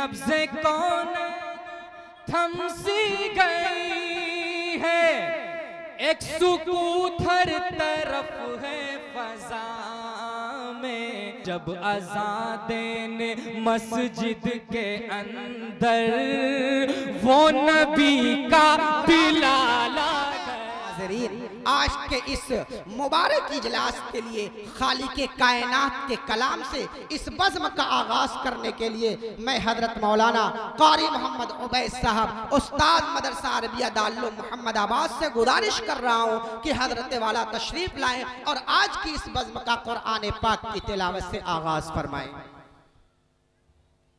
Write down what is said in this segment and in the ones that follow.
नब्ज़े कौन थम सी गई है, एक सुकूत हर तरफ है फ़ज़ा में। जब अज़ान देने मस्जिद के अंदर वो नबी का बिलाल आ गया। आज के इस मुबारक इजलास के लिए खालिक कायनात के कलाम से इस बज़्म का आगाज़ करने के लिए मैं हज़रत मौलाना क़ारी मोहम्मद उबैद साहब उस्ताद मदरसा अरबिया दारुल मोहम्मदाबाद से गुजारिश कर रहा हूँ कि हज़रत वाला तशरीफ़ लाएं और आज की इस बज़्म का कुरान पाक की तिलावत से आगाज़ फरमाएं।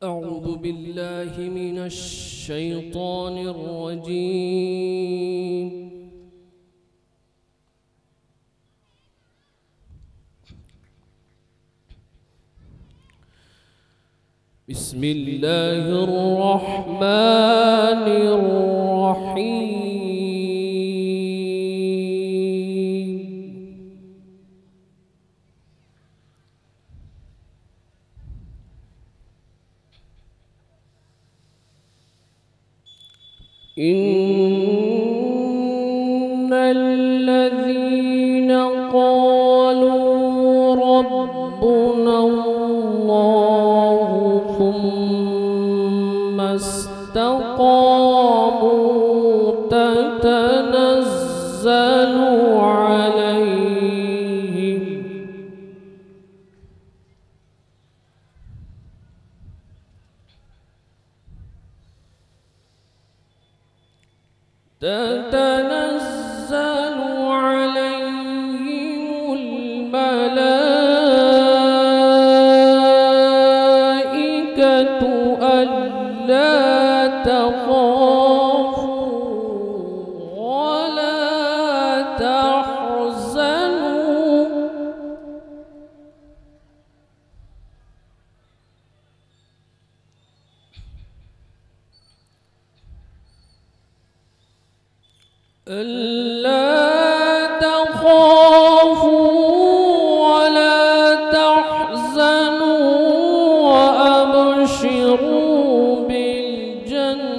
अऊज़ु बिल्लाहि मिनश शैतानिर रजीम। बिस्मिल्लाहिर रहमानिर रहीम। इन्नल्लज़ीना क़ालू रब्बुना अल्लाहु सुम्मा इस्तक़ामू ततनज़्ज़लु अलैहिम अलैहिमुल मलाइकतु अल्ला तख़ाफू वला तहज़नू ألا تخافوا ولا تحزنوا وأبشروا بالجنة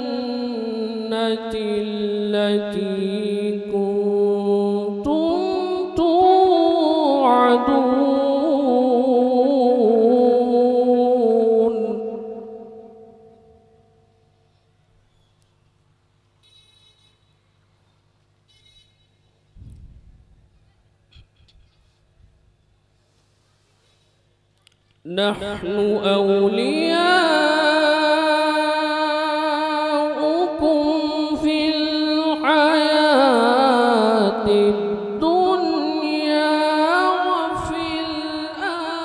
التي كنتم توعدون. نحن أولياؤكم في الحياة الدنيا وفي الآخرة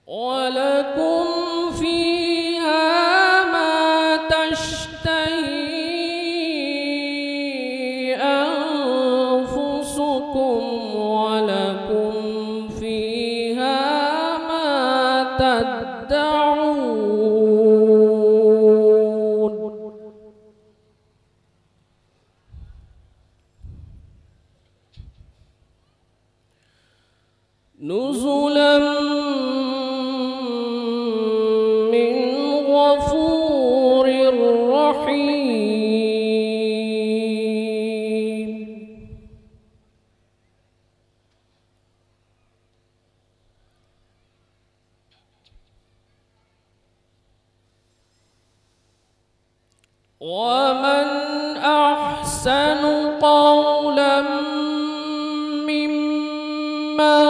ولكم فيها ما تشتهي أنفسكم ولكم فيها ما تدعون. نزلا من غفور رحيم. ومن أحسن قولا ممن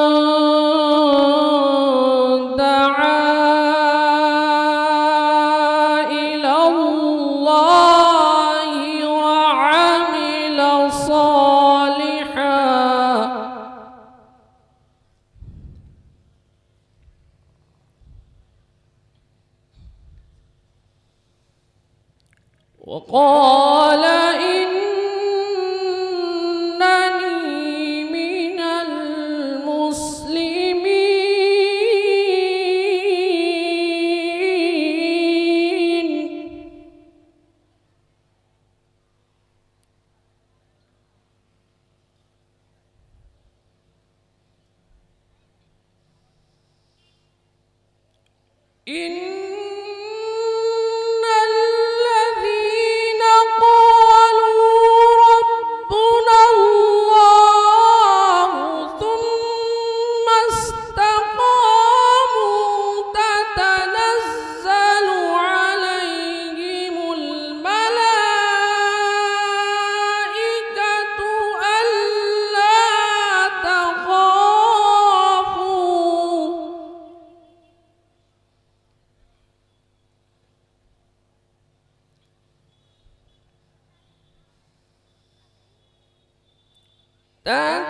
دعا إلى الله وعمل صالحا وقال إنني من المسلمين. إن الذين قالوا ربنا الله ثم استقاموا تتنزل عليهم الملائكة ألا تخافوا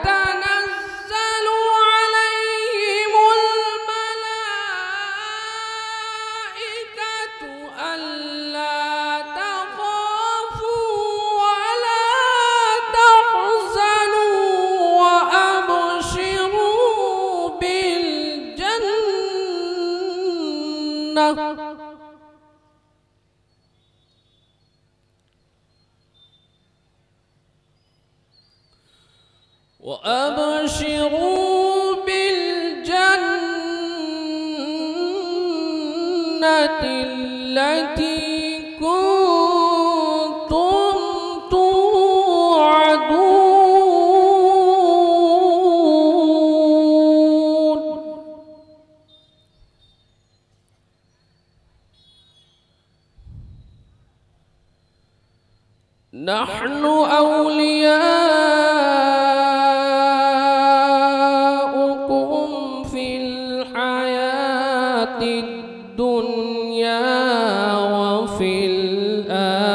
تتنزل عليهم الملائكة ألا تخافوا ولا تحزنوا وأبشروا بالجنة وأبشروا بالجنة التي كنتم توعدون نحن أولياؤكم في الحياة الدنيا وفي الآخرة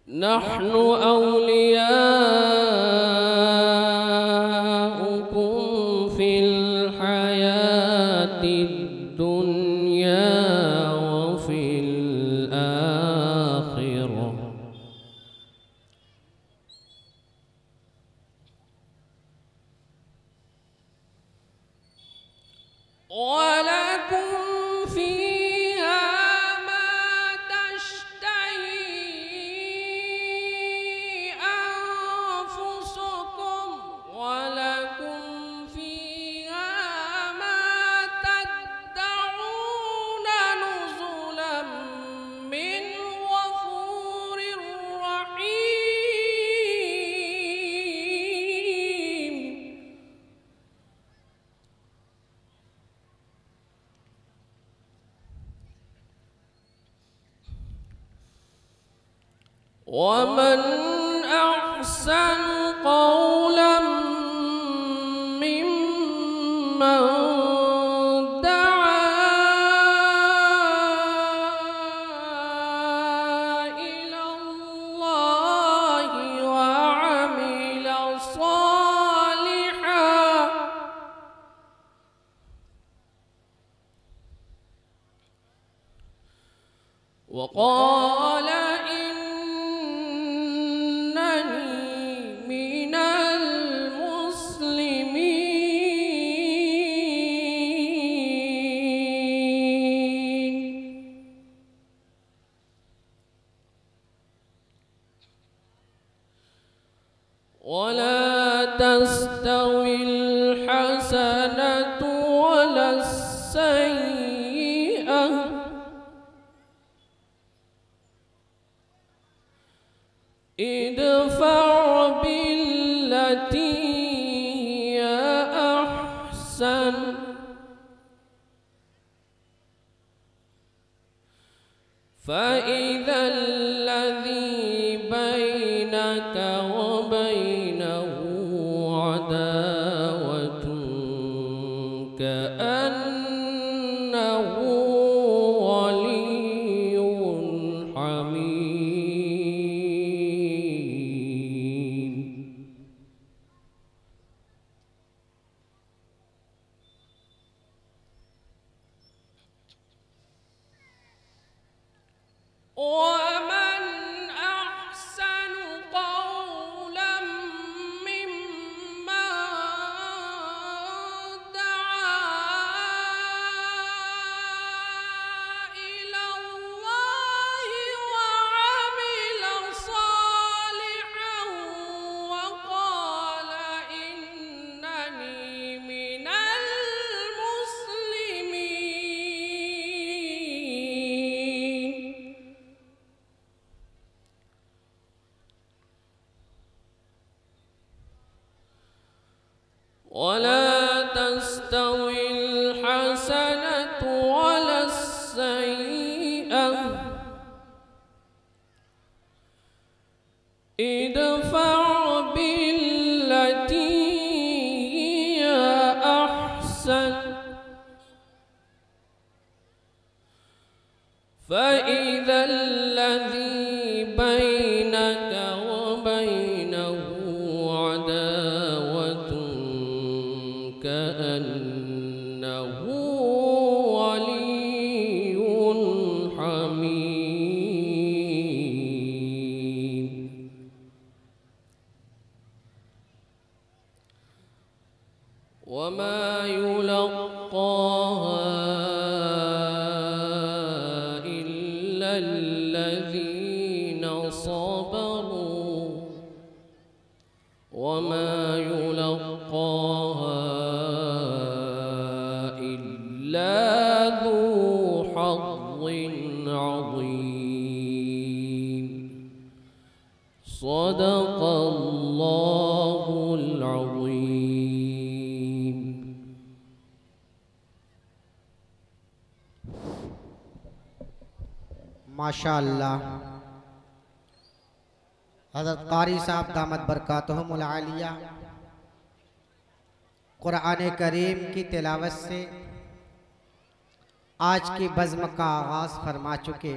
نحن أولياؤكم في الحياة الدنيا وفي الآخرة ولكم فيها ما تشتهي أنفسكم ولكم فيها ما تدعون نزلا من غفور رحيم ومن أحسن قولا ممن دعا إلى الله وعمل صالحا وقال إنني من المسلمين ولا تستوي الحسنة ولا السيئة ادفع بالتي هي أحسن فإذا الذي بينك وبينه عداوة كأنه ولي حميم ومن أحسن قولا ممن دعا إلى الله وعمل صالحا وقال वला तस्तविल हसनतु वलस्सय्यअह इदफ़अ बिल्लती हिया अहसन फ़इज़ा अल्लज़ी बैनक व बैनहु अदावतुन कअन्नहु वलियुन हमीम। वमा युलक़्क़ाहा इल्ला अल्लज़ीना सबरू वमा युलक़्क़ाहा इल्ला ज़ू हज़्ज़िन अज़ीम। सदक़ल्लाहुल अज़ीम। माशाअल्लाह। हज़रत क़ारी साहब दामत बरकातहुमुल आलिया कुरान करीम की तिलावत से आज की बज़्म का आगाज़ फरमा चुके।